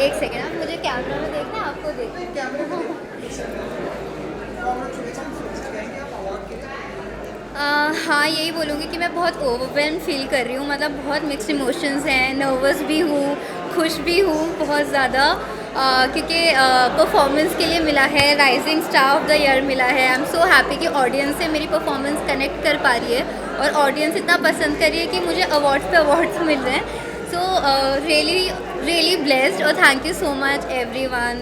एक सेकेंड, आप मुझे कैमरा में देखना है, आपको देखना कैमरे में। हाँ, यही बोलूँगी कि मैं बहुत ओवरवेल्म फील कर रही हूँ, मतलब बहुत मिक्स्ड इमोशंस हैं, नर्वस भी हूँ, खुश भी हूँ बहुत ज़्यादा, क्योंकि परफॉर्मेंस के लिए मिला है, rising star of the year मिला है। आई एम सो हैप्पी कि ऑडियंस से मेरी परफॉर्मेंस कनेक्ट कर पा रही है और ऑडियंस इतना पसंद कर रही है कि मुझे अवार्ड्स पे अवार्ड्स मिल रहे हैं। सो रियली रियली ब्लेस्ड, और thank you so much everyone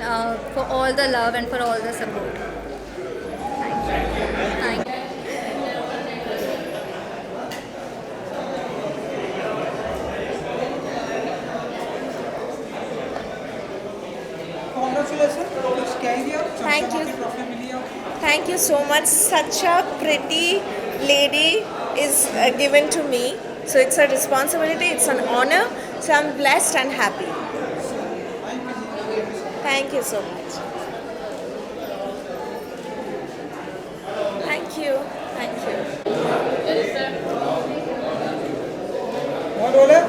for all the love and for all the support. Thank you. Thank you. Thank you so much. Such a pretty lady is given to me. So it's a responsibility, it's an honor. So I'm blessed and happy. Thank you so much. Thank you. Thank you. कौन बोले?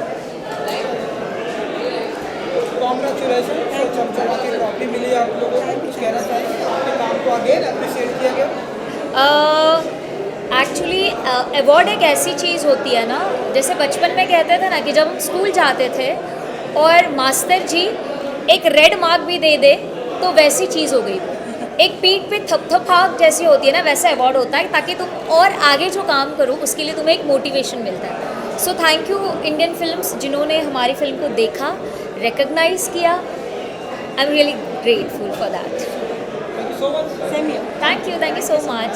Congratulation, चमचमा की trophy मिली आप लोगों को, कुछ कहना चाहेंगे? आपके काम को आगे अप्रिशिएट किया गया। एक्चुअली अवार्ड एक ऐसी चीज़ होती है ना, जैसे बचपन में कहते थे ना कि जब हम स्कूल जाते थे और मास्टर जी एक रेड मार्क भी दे दे तो वैसी चीज़ हो गई वो, एक पीठ पे थपथपाहट जैसी होती है ना, वैसा अवार्ड होता है ताकि तुम और आगे जो काम करो उसके लिए तुम्हें एक मोटिवेशन मिलता है। So thank you Indian films जिन्होंने हमारी फिल्म को देखा, रिकग्नाइज किया। आई am really grateful for that. Thank you so much. Same here. Thank you so much.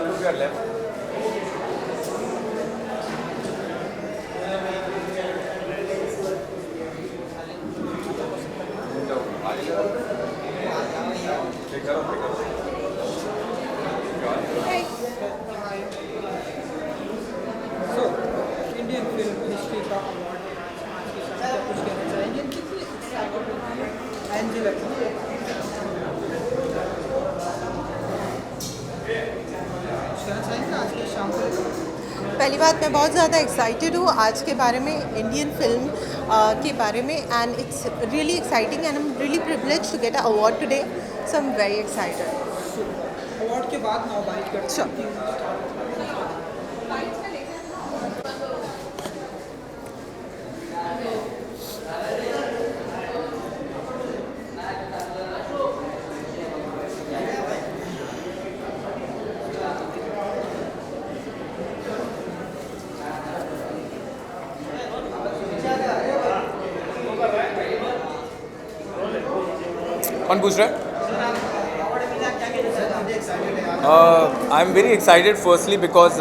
Look your left. So, Indian film history का अवार्ड आज के समय पर कुछ कहना चाहेंगे? कितनी एंजिल कुछ कहना चाहेंगे आज के शाम को? पहली बात, मैं बहुत ज़्यादा एक्साइटेड हूँ आज के बारे में, इंडियन फिल्म के बारे में, and it's really exciting and I am really privilege to get a award today, so I am very excited. Award के बाद नाउ बाइट करते हैं। कौन पूछ रहा है? आई am very excited firstly because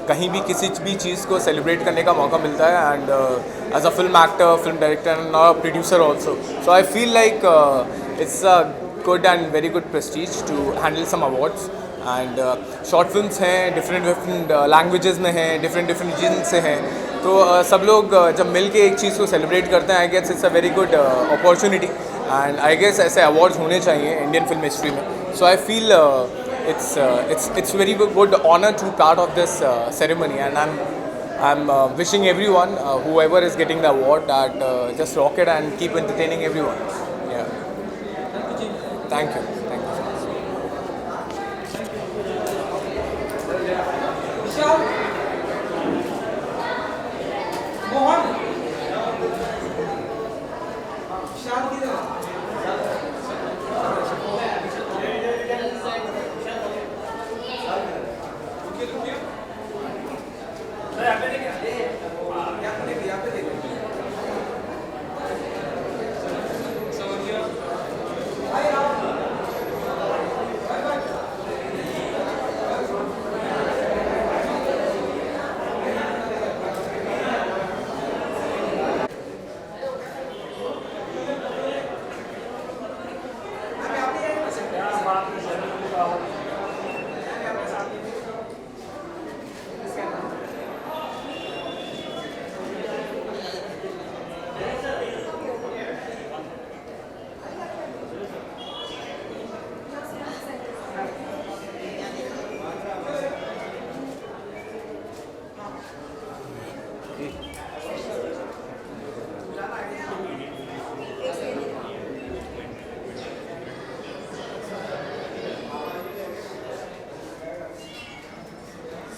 कहीं भी किसी भी चीज़ को सेलिब्रेट करने का मौका मिलता है, and as a film actor, film director and a producer also, so I feel like it's a good and very good prestige to handle some awards. And short films हैं, डिफरेंट लैंग्वेजेस में हैं, different reason से हैं, तो सब लोग जब मिल के एक चीज़ को सेलिब्रेट करते हैं, I guess it's a very good opportunity, and I guess ऐसे अवार्ड्स होने चाहिए इंडियन फिल्म हिस्ट्री में। So I feel it's very good honor to part of this ceremony, and I'm wishing everyone whoever is getting the award that just rock it and keep entertaining everyone. Yeah. Thank you. Thank you. विशाल, मोहन, विशाल किधर है?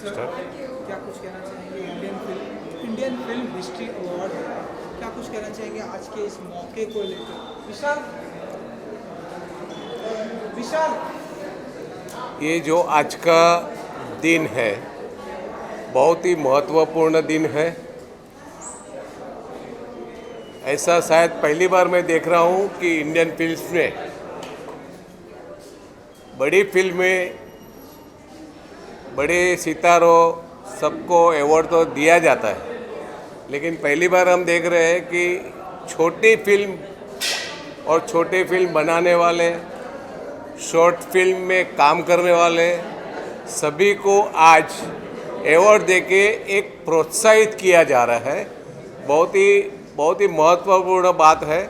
क्या कुछ कहना चाहेंगे Indian film history award क्या कुछ कहना चाहेंगे आज के इस मौके को लेकर? विशाल ये जो आज का दिन है बहुत ही महत्वपूर्ण दिन है। ऐसा शायद पहली बार मैं देख रहा हूँ कि इंडियन फिल्म्स में बड़ी फिल्में बड़े सितारों सबको अवार्ड तो दिया जाता है, लेकिन पहली बार हम देख रहे हैं कि छोटी फिल्म और छोटे फिल्म बनाने वाले, शॉर्ट फिल्म में काम करने वाले सभी को आज अवार्ड देके एक प्रोत्साहित किया जा रहा है। बहुत ही महत्वपूर्ण बात है।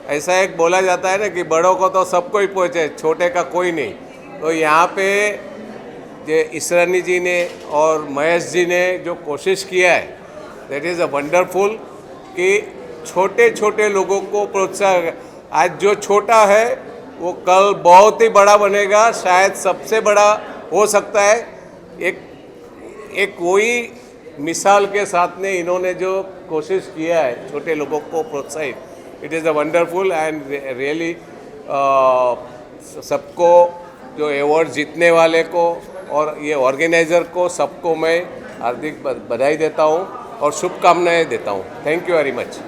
ऐसा एक बोला जाता है ना कि बड़ों को तो सबको ही पहुँचे, छोटे का कोई नहीं। तो यहाँ पे जो इसरानी जी ने और महेश जी ने जो कोशिश किया है, दैट इज़ अ वंडरफुल कि छोटे छोटे लोगों को प्रोत्साहन। आज जो छोटा है वो कल बहुत ही बड़ा बनेगा, शायद सबसे बड़ा हो सकता है। एक वही मिसाल के साथ में इन्होंने जो कोशिश किया है छोटे लोगों को प्रोत्साहित, it is a wonderful and really सबको जो अवार्ड जीतने वाले को और ये ऑर्गेनाइज़र को सबको मैं हार्दिक बधाई देता हूँ और शुभकामनाएं देता हूँ। Thank you very much.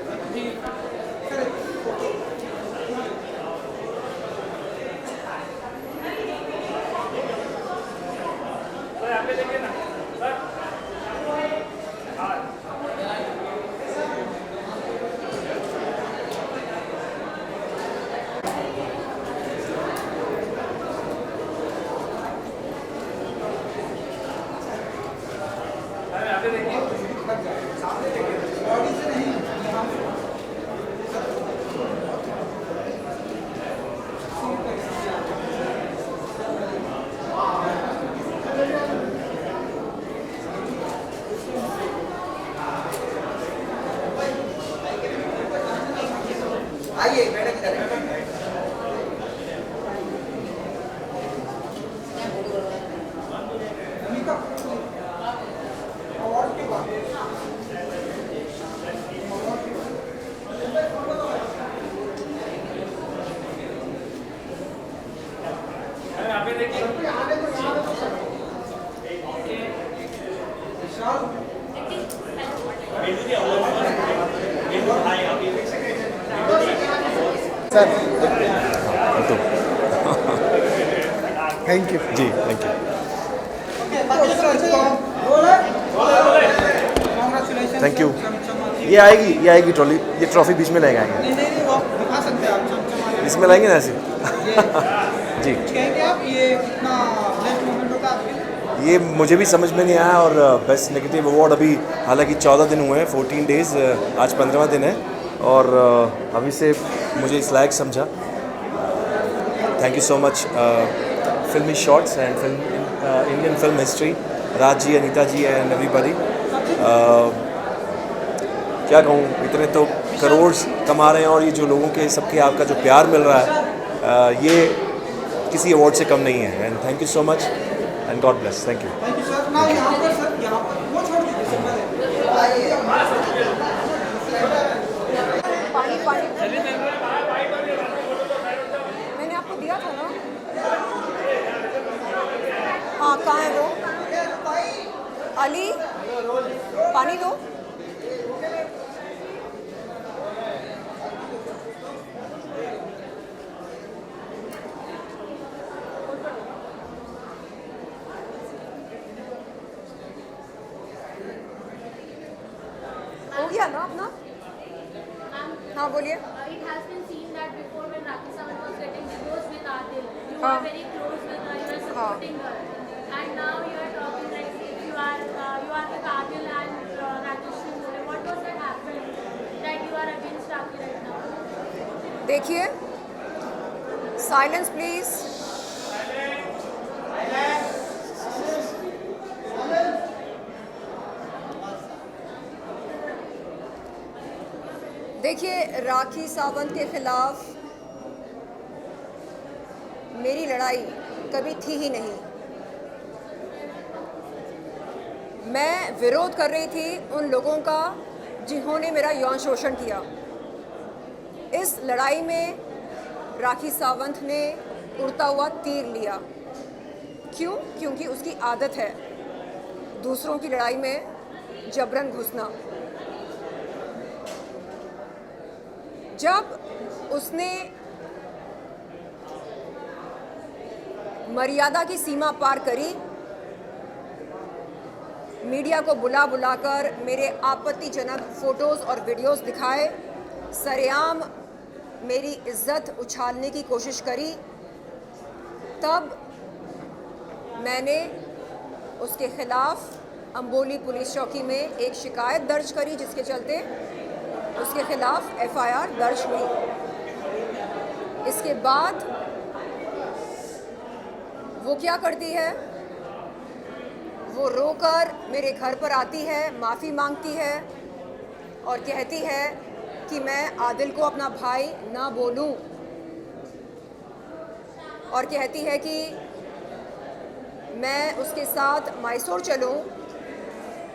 आइए मैडम इधर अवार्ड के बाद थैंक यू जी, थैंक यू। Thank you. ये आएगी ट्रॉली, ये ट्रॉफी बीच में ले आएंगे। नहीं वो दिखा सकते हैं आप चमचमा इसमें लाएंगे ना ऐसे जी। कहेंगे आप ये कितना बेस्ट मोमेंट होता है आपके लिए? ये मुझे भी समझ में नहीं आया और बेस्ट नेगेटिव अवार्ड अभी हालांकि 14 दिन हुए हैं, 14 डेज़, आज 15वां दिन है और अभी से मुझे इस लायक समझा। Thank you so much Filmy shorts and Indian film history, Raj ji, Anita ji and everybody. क्या कहूँ, इतने तो करोड़ कमा रहे हैं और ये जो लोगों के सबके आपका जो प्यार मिल रहा है ये किसी अवार्ड से कम नहीं है। And thank you so much and God bless. Thank you. Thank you sir. ना यहाँ पर सर, यहाँ पर वो छोड़ दीजिए सर, मैंने आपको दिया था ना। हाँ, कहाँ है वो? अली, पानी दो। हो गया ना अपना? हाँ बोलिए। It has been seen that before when Rakhi Sawant was getting divorced with Adil, you हाँ. were very close with her, you were supporting her, and now you are talking like if you are with Adil and Rajeshri Mole. What was that happened that you are against Rakhi right now? देखिए, silence please. देखिए, राखी सावंत के खिलाफ मेरी लड़ाई कभी थी ही नहीं। मैं विरोध कर रही थी उन लोगों का जिन्होंने मेरा यौन शोषण किया। इस लड़ाई में राखी सावंत ने उड़ता हुआ तीर लिया। क्यों? क्योंकि उसकी आदत है दूसरों की लड़ाई में जबरन घुसना। जब उसने मर्यादा की सीमा पार करी, मीडिया को बुला बुलाकर मेरे आपत्तिजनक फ़ोटोज़ और वीडियोस दिखाए, सरेआम मेरी इज्जत उछालने की कोशिश करी, तब मैंने उसके ख़िलाफ़ अंबोली पुलिस चौकी में एक शिकायत दर्ज करी, जिसके चलते उसके ख़िलाफ़ FIR दर्ज हुई। इसके बाद वो क्या करती है, वो रोकर मेरे घर पर आती है, माफ़ी मांगती है और कहती है कि मैं आदिल को अपना भाई ना बोलूं, और कहती है कि मैं उसके साथ मैसूर चलूं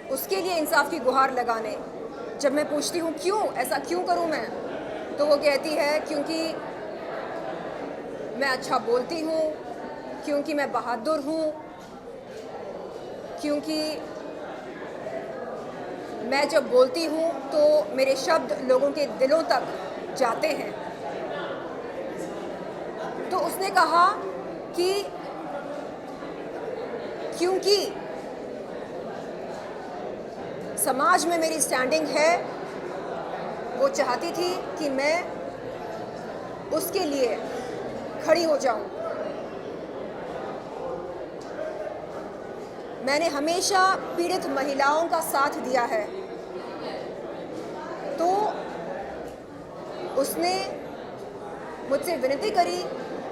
उसके लिए इंसाफ की गुहार लगाने। जब मैं पूछती हूँ क्यों, ऐसा क्यों करूँ मैं, तो वो कहती है क्योंकि मैं अच्छा बोलती हूँ, क्योंकि मैं बहादुर हूँ, क्योंकि मैं जब बोलती हूँ तो मेरे शब्द लोगों के दिलों तक जाते हैं। तो उसने कहा कि क्योंकि समाज में मेरी स्टैंडिंग है, वो चाहती थी कि मैं उसके लिए खड़ी हो जाऊं। मैंने हमेशा पीड़ित महिलाओं का साथ दिया है, तो उसने मुझसे विनती करी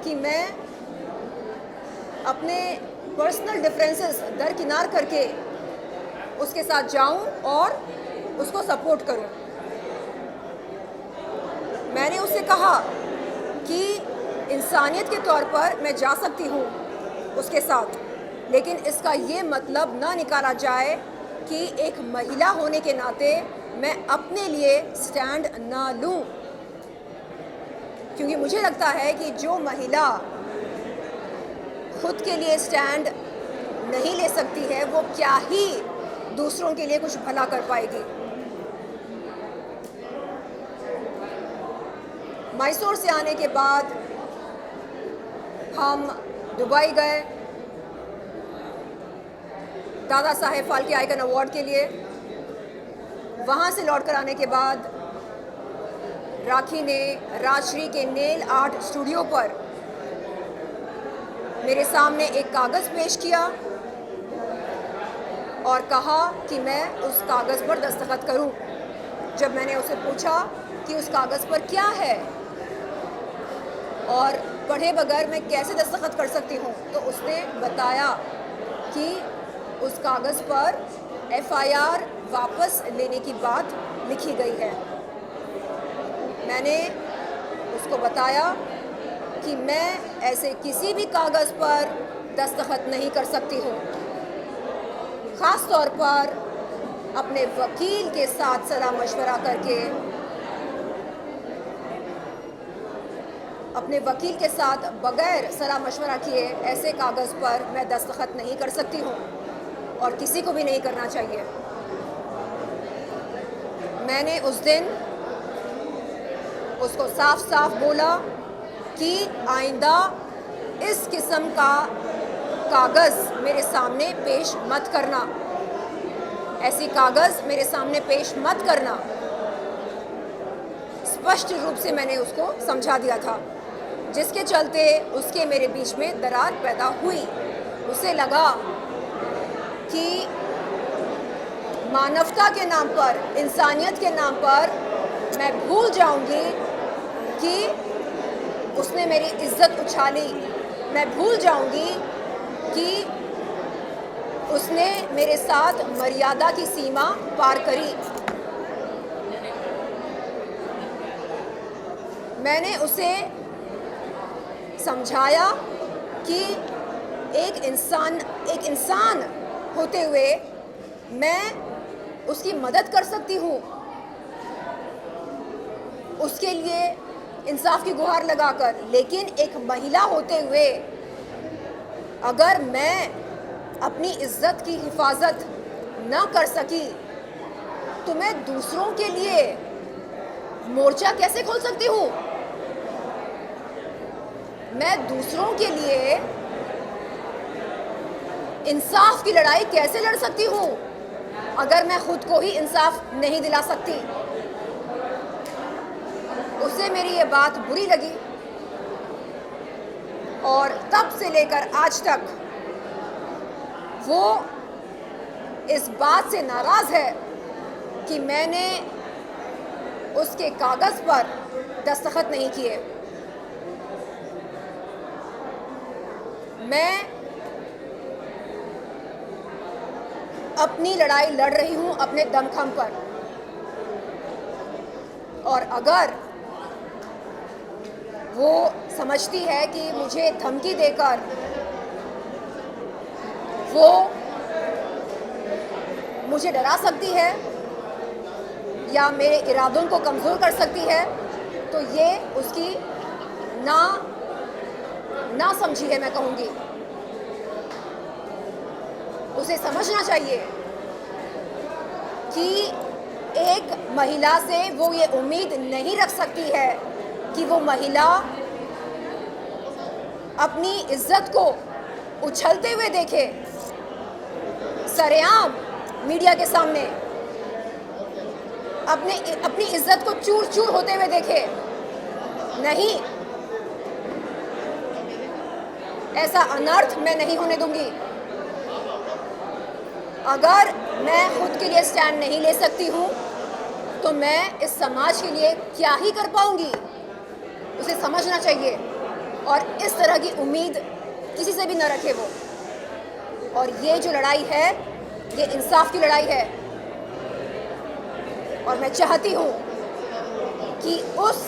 कि मैं अपने पर्सनल डिफरेंसेस दरकिनार करके उसके साथ जाऊं और उसको सपोर्ट करूं। मैंने उससे कहा कि इंसानियत के तौर पर मैं जा सकती हूं उसके साथ, लेकिन इसका ये मतलब ना निकाला जाए कि एक महिला होने के नाते मैं अपने लिए स्टैंड ना लूं, क्योंकि मुझे लगता है कि जो महिला खुद के लिए स्टैंड नहीं ले सकती है, वो क्या ही दूसरों के लिए कुछ भला कर पाएगी। मैसूर से आने के बाद हम दुबई गए दादा साहेब फाल्के आइकन अवार्ड के लिए। वहाँ से लौट कर आने के बाद राखी ने राजश्री के नेल आर्ट स्टूडियो पर मेरे सामने एक कागज़ पेश किया और कहा कि मैं उस कागज़ पर दस्तखत करूं। जब मैंने उसे पूछा कि उस कागज़ पर क्या है और पढ़े बगैर मैं कैसे दस्तखत कर सकती हूं, तो उसने बताया कि उस कागज़ पर FIR वापस लेने की बात लिखी गई है। मैंने उसको बताया कि मैं ऐसे किसी भी कागज़ पर दस्तखत नहीं कर सकती हूँ, ख़ास तौर पर अपने वकील के साथ सलाह मशवरा करके, अपने वकील के साथ बग़ैर सलाह मशवरा किए ऐसे कागज़ पर मैं दस्तखत नहीं कर सकती हूँ और किसी को भी नहीं करना चाहिए। मैंने उस दिन उसको साफ साफ बोला कि आइंदा इस किस्म का कागज़ मेरे सामने पेश मत करना, ऐसी कागज़ मेरे सामने पेश मत करना। स्पष्ट रूप से मैंने उसको समझा दिया था, जिसके चलते उसके मेरे बीच में दरार पैदा हुई। उसे लगा कि मानवता के नाम पर, इंसानियत के नाम पर मैं भूल जाऊंगी कि उसने मेरी इज्जत उछाली, मैं भूल जाऊंगी कि उसने मेरे साथ मर्यादा की सीमा पार करी। मैंने उसे समझाया कि एक इंसान होते हुए मैं उसकी मदद कर सकती हूँ, उसके लिए इंसाफ की गुहार लगाकर। लेकिन एक महिला होते हुए अगर मैं अपनी इज्जत की हिफाजत ना कर सकी तो मैं दूसरों के लिए मोर्चा कैसे खोल सकती हूँ? मैं दूसरों के लिए इंसाफ की लड़ाई कैसे लड़ सकती हूँ अगर मैं खुद को ही इंसाफ नहीं दिला सकती? उसे मेरी ये बात बुरी लगी और तब से लेकर आज तक वो इस बात से नाराज़ है कि मैंने उसके कागज़ पर दस्तखत नहीं किए। मैं अपनी लड़ाई लड़ रही हूँ अपने दमखम पर, और अगर वो समझती है कि मुझे धमकी देकर वो मुझे डरा सकती है या मेरे इरादों को कमज़ोर कर सकती है, तो ये उसकी ना समझी है, मैं कहूँगी। उसे समझना चाहिए कि एक महिला से वो ये उम्मीद नहीं रख सकती है कि वो महिला अपनी इज्जत को उछलते हुए देखे सरेआम मीडिया के सामने, अपनी इज्जत को चूर चूर होते हुए देखे। नहीं, ऐसा अनर्थ मैं नहीं होने दूंगी। अगर मैं खुद के लिए स्टैंड नहीं ले सकती हूँ तो मैं इस समाज के लिए क्या ही कर पाऊंगी? उसे समझना चाहिए और इस तरह की उम्मीद किसी से भी न रखे वो। और ये जो लड़ाई है ये इंसाफ की लड़ाई है, और मैं चाहती हूँ कि उस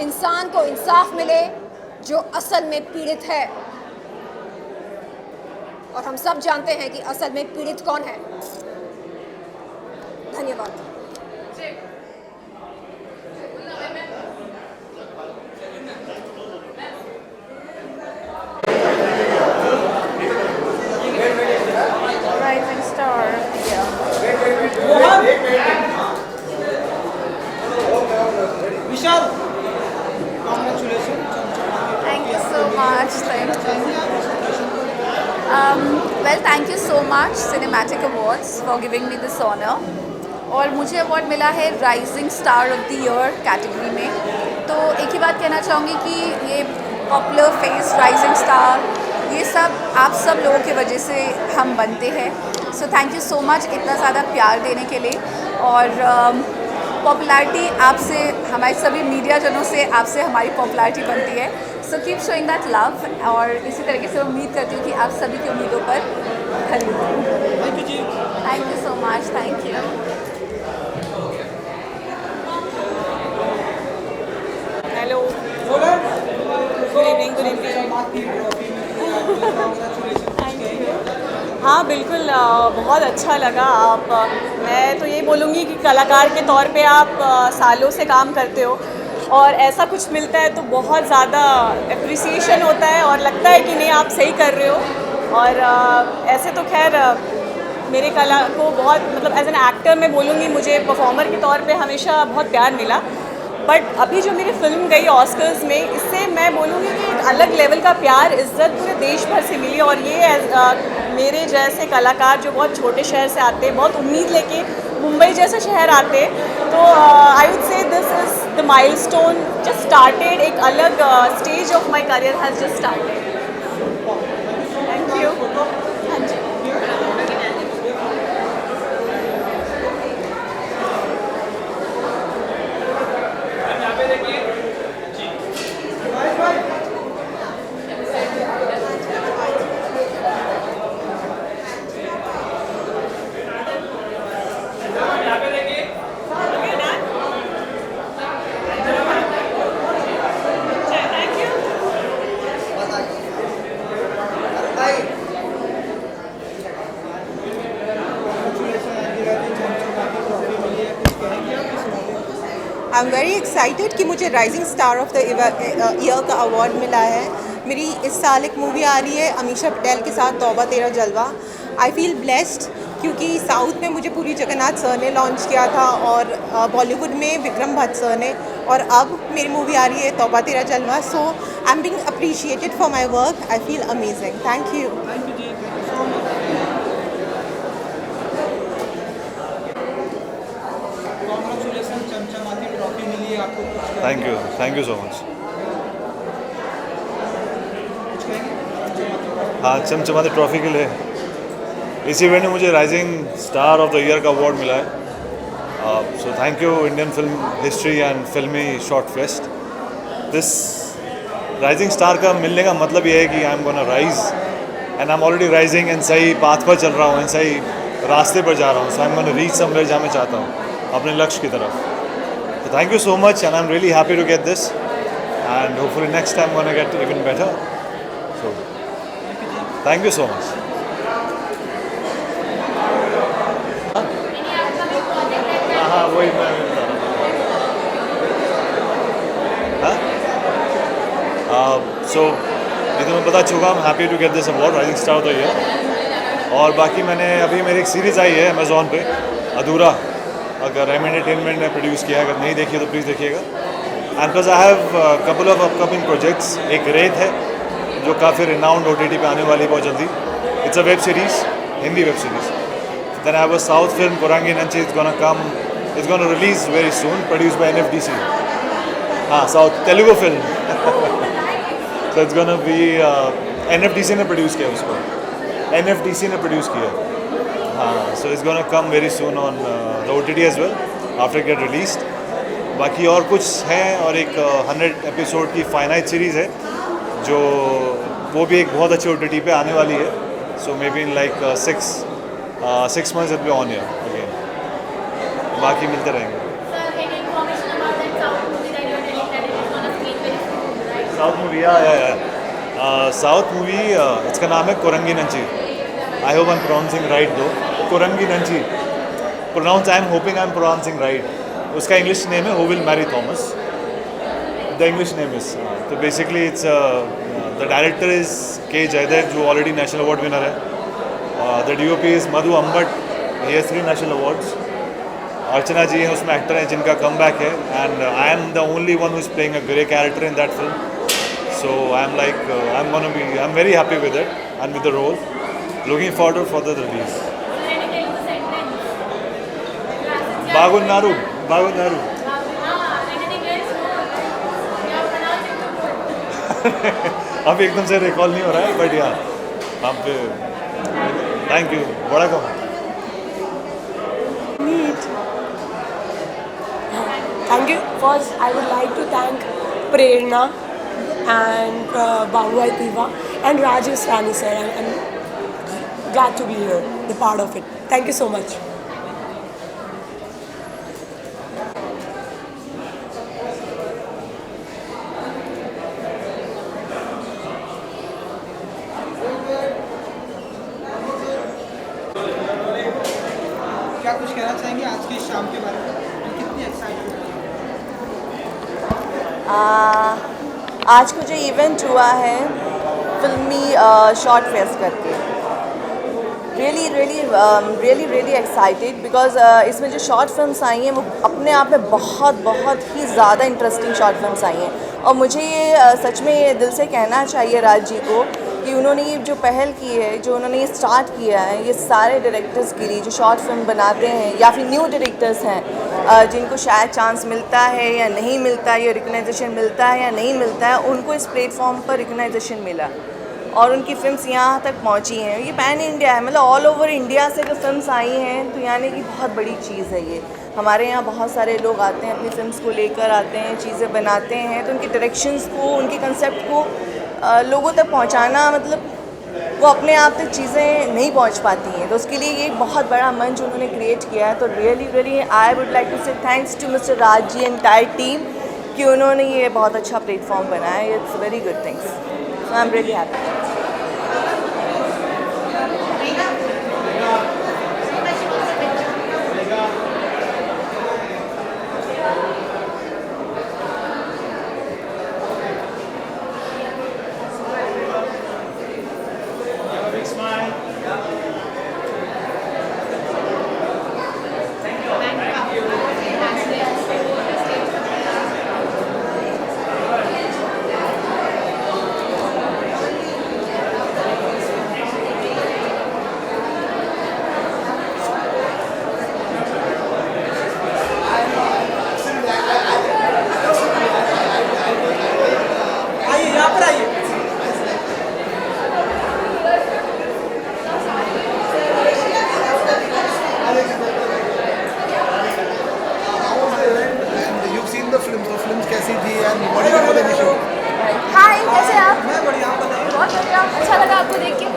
इंसान को इंसाफ मिले जो असल में पीड़ित है, और हम सब जानते हैं कि असल में पीड़ित कौन है। धन्यवाद। Rising star. Vishal, congratulations. Thank you so much. Thank you. Well, thank you so much Cinematic Awards for giving me this honor. और मुझे अवार्ड मिला है rising star of the year category में। तो एक ही बात कहना चाहूँगी कि ये पॉपुलर फेस, राइजिंग स्टार, ये सब आप सब लोगों की वजह से हम बनते हैं। सो थैंक यू सो मच इतना ज़्यादा प्यार देने के लिए। और पॉपुलैरिटी आपसे, हमारे सभी मीडिया जनों से, आपसे हमारी पॉपुलैरिटी बनती है। So keep showing that love, और इसी तरीके से उम्मीद करती हूँ कि आप सभी की उम्मीदों पर खरी उतरूं। Thank you so much. Thank you. Hello, good evening. Good evening. हाँ बिल्कुल, बहुत अच्छा लगा। मैं तो ये बोलूँगी कि कलाकार के तौर पे आप सालों से काम करते हो और ऐसा कुछ मिलता है तो बहुत ज़्यादा एप्रिसिएशन होता है और लगता है कि नहीं आप सही कर रहे हो। और ऐसे तो खैर मेरे कला को बहुत, मतलब एज एन एक्टर मैं बोलूँगी मुझे परफॉर्मर के तौर पे हमेशा बहुत प्यार मिला। बट अभी जो मेरी फिल्म गई ऑस्कर्स में, इससे मैं बोलूँगी कि एक अलग लेवल का प्यार, इज़्ज़त पूरे देश भर से मिली। और ये मेरे जैसे कलाकार जो बहुत छोटे शहर से आते हैं, बहुत उम्मीद लेके मुंबई जैसे शहर आते, तो I would say this is the milestone just started. एक अलग stage of my career has just started. Thank you. हाँ जी। आई एम वेरी एक्साइटेड कि मुझे rising star of the year का अवार्ड मिला है। मेरी इस साल एक मूवी आ रही है अमीषा पटेल के साथ, तौबा तेरा जलवा। आई फील ब्लेस्ड क्योंकि साउथ में मुझे पूरी जगन्नाथ सर ने लॉन्च किया था और बॉलीवुड में विक्रम भट्ट सर ने, और अब मेरी मूवी आ रही है तौबा तेरा जलवा। So I am being appreciated for my work. I feel amazing. Thank you. Congratulations, चमचमाती ट्रॉफी मिली है आपको। Thank you so much. हाँ, चमचमाती ट्रॉफी के लिए इस इवेंट में मुझे rising star of the year का अवार्ड मिला है। So thank you Indian film history and Filmi short fest. This rising star का मिलने का मतलब ये है कि I am gonna rise and I am already rising and सही पाथ पर चल रहा हूँ एंड सही रास्ते पर जा रहा हूँ। So I am gonna reach somewhere जहाँ मैं चाहता हूँ, अपने लक्ष्य की तरफ। तो thank you so much and I am really happy to get this and hopefully next time gonna get even better. So thank you so much. हाँ, वही मैं सो ये तो मैं बता चुका हूँ, happy to get this award rising star of the year. और बाकी मैंने अभी मेरी एक सीरीज़ आई है अमेजोन पे, अधूरा, अगर एम एंटरटेनमेंट ने प्रोड्यूस किया, अगर नहीं देखी तो प्लीज़ देखिएगा। And plus I have couple of upcoming projects. एक रेत है जो काफ़ी रिनाउंड OTT पे आने वाली है बहुत जल्दी। It's a web series, Hindi web series. Then I have a south film Kurangi Nanchi, it's gonna release very soon, produced by NFDC। हाँ, south Telugu film. So it's gonna be NFDC ने प्रोड्यूस किया उसको, NFDC ने प्रोड्यूस किया। हाँ, so it's gonna come very soon on the OTT as well after get released. बाकी और कुछ है, और एक 100 एपिसोड की फाइनाइट सीरीज़ है जो वो भी एक बहुत अच्छी OTT पे आने वाली है। So maybe in like 6 months it be on here again. बाकी मिलते रहेंगे। साउथ मूवी, साउथ मूवी इसका नाम है Kurangi Nanchi. I hope I am pronouncing right though. Kurangi Nanchi pronounce, I am hoping I am pronouncing right. उसका इंग्लिश नेम है who will marry Thomas, the English name is. तो basically it's the director is K Jayadev, जो already national award winner है। The DOP is Madhu Ambat, he has 3 national awards. Archana ji हैं उसमें actor हैं जिनका come back है, and I am the only one who is playing a grey character in that film. So I'm very happy with it and with the role. Looking forward for the release. Bagunnaru. अब एकदम से recall नहीं हो रहा है, but यार अब thank you, बड़ा कम। Thank you. First, I would like to thank Prerna and Babu Aitiva and Rajesh Rani sir. I'm glad to be here, the part of it. Thank you so much. क्या कुछ कहना चाहेंगे आज की शाम के बारे में? कितनी एक्साइटेड? आज को जो इवेंट हुआ है फिल्मी शॉर्ट फेस्ट करके, रियली एक्साइटेड बिकॉज इसमें जो शॉर्ट फिल्म्स आई हैं वो अपने आप में बहुत ही ज़्यादा इंटरेस्टिंग शॉर्ट फिल्म्स आई हैं। और मुझे ये सच में ये दिल से कहना चाहिए राज जी को कि उन्होंने ये जो पहल की है, जो उन्होंने ये स्टार्ट किया है, ये सारे डायरेक्टर्स के लिए जो शॉर्ट फिल्म बनाते हैं या फिर न्यू डायरेक्टर्स हैं जिनको शायद चांस मिलता है या नहीं मिलता है, या रिकग्नाइजेशन मिलता है या नहीं मिलता है, उनको इस प्लेटफॉर्म पर रिकग्नाइजेशन मिला और उनकी फ़िल्म्स यहाँ तक पहुँची हैं। ये पैन इंडिया है, मतलब ऑल ओवर इंडिया से जो फिल्म्स आई हैं, तो यानी कि बहुत बड़ी चीज़ है ये। हमारे यहाँ बहुत सारे लोग आते हैं, अपनी फिल्म्स को लेकर आते हैं, चीज़ें बनाते हैं, तो उनके डायरेक्शंस को, उनके कंसेप्ट को लोगों तक पहुँचाना, मतलब वो अपने आप तक चीज़ें नहीं पहुँच पाती हैं, तो उसके लिए ये एक बहुत बड़ा मंच उन्होंने क्रिएट किया है। तो really I would like to say thanks to mister Raj ji entire team कि उन्होंने ये बहुत अच्छा प्लेटफॉर्म बनाया। It's very good things, so I am really happy.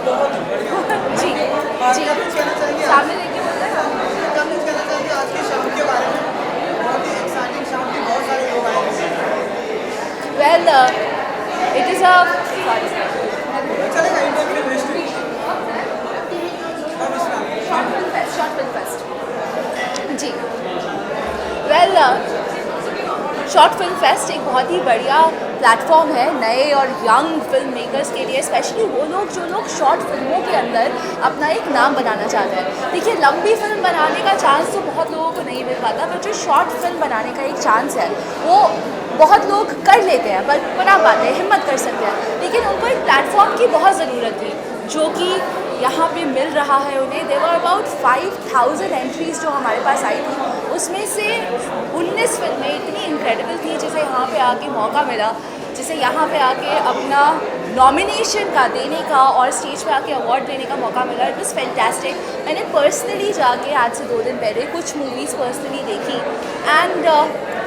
बहुत बढ़िया। जी जी क्या कुछ कहना चाहेंगे सामने देखिए बोलते हैं क्या कुछ कहना चाहेंगे आज की शाम के बारे में? बहुत ही एक्साइटिंग शाम थी, बहुत सारे लोग आए थे। वेल इट इज़ अ चलेगा Indian film history. Short film fest जी वेल शॉर्ट फिल्म फेस्ट एक बहुत ही बढ़िया प्लेटफॉर्म है नए और यंग फिल्म मेकर्स के लिए, स्पेशली वो लोग जो लोग शॉर्ट फिल्मों के अंदर अपना एक नाम बनाना चाहते हैं। देखिए लंबी फिल्म बनाने का चांस तो बहुत लोगों को नहीं मिल पाता, पर जो शॉर्ट फिल्म बनाने का एक चांस है वो बहुत लोग कर लेते हैं, बना पाते हैं, हिम्मत कर सकते हैं, लेकिन उनको एक प्लेटफॉर्म की बहुत ज़रूरत थी जो कि यहाँ पे मिल रहा है उन्हें। देयर वर अबाउट 5000 एंट्रीज़ जो हमारे पास आई थी, उसमें से 19 फिल्में इतनी इनक्रेडिबल थी जिसे यहाँ पे आके मौका मिला, जिसे यहाँ पे आके अपना नॉमिनेशन का देने का और स्टेज पे आके अवार्ड देने का मौका मिला। It was fantastic. मैंने पर्सनली जाके आज से 2 दिन पहले कुछ मूवीज़ पर्सनली देखी and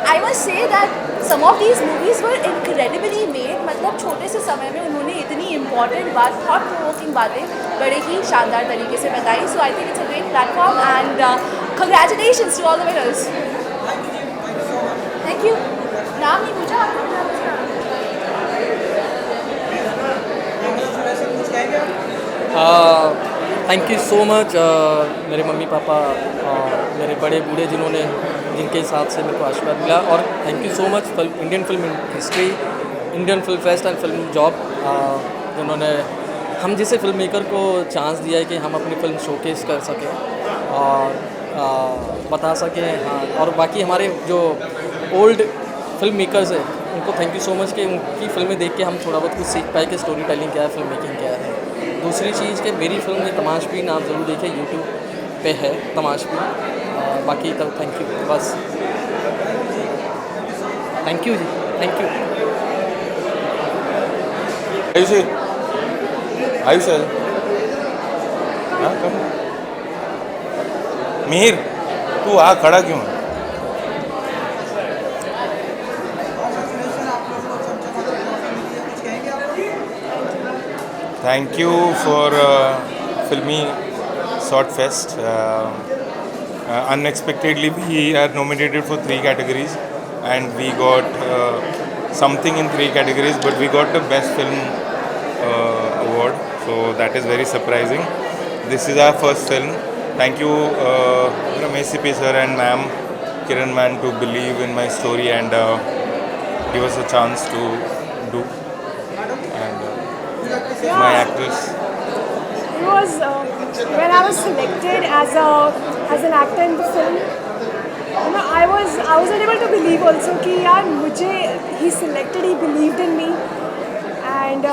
I must say that some of these movies were incredibly made. मतलब छोटे से समय में उन्होंने इतनी इंपॉर्टेंट बात, थॉट प्रोवोकिंग बातें बड़े ही शानदार तरीके से बताई। So I think it's a great platform and congratulations to all the winners. Thank you. नाम नहीं पूछा आपको? थैंक यू सो मच मेरे मम्मी पापा मेरे बड़े बूढ़े जिनके साथ से मेरे को आशीर्वाद मिला, और thank you so much Indian film history, Indian film fest and film job, जिन्होंने हम जैसे फिल्म मेकर को चांस दिया है कि हम अपनी फिल्म शोकेस कर सकें और बता सकें। हाँ, और बाकी हमारे जो ओल्ड फिल्म मेकर्स हैं उनको थैंक यू सो मच कि उनकी फिल्में देख के हम थोड़ा बहुत कुछ सीख पाए कि स्टोरी टेलिंग क्या है, फिल्म मेकिंग क्या है। दूसरी चीज़ कि मेरी फिल्म में तमाशबीन आप ज़रूर देखें, यूट्यूब पे है तमाशबीन। बाकी तो थैंक यू, बस थैंक यू जी, थैंक यू। आयुष हाँ कम मिहिर तू आ खड़ा क्यों है? Thank you for Filmy Short Fest. Unexpectedly, we are nominated for 3 categories, and we got something in 3 categories, but we got the Best Film award. So that is very surprising. This is our first film. Thank you, Ramesh CP sir and ma'am Kiran man, to believe in my story and give us a chance to do. My actress. It was when I was selected as an actor in the film. You know, I wasn't able to believe also कि यार मुझे he selected, he believed in me, and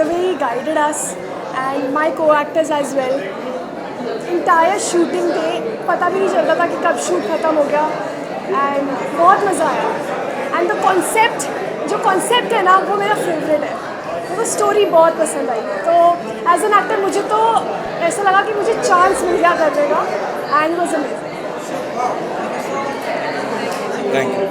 the way he guided us and my co-actors as well. Entire shooting day पता भी नहीं चलता था कि कब शूट खत्म हो गया, and बहुत मज़ा आया। And the concept, जो concept है ना वो मेरा favorite है। वो स्टोरी बहुत पसंद आई, तो एज एन एक्टर मुझे तो ऐसा लगा कि मुझे चांस मिल गया करने का, and was amazing. Thank you.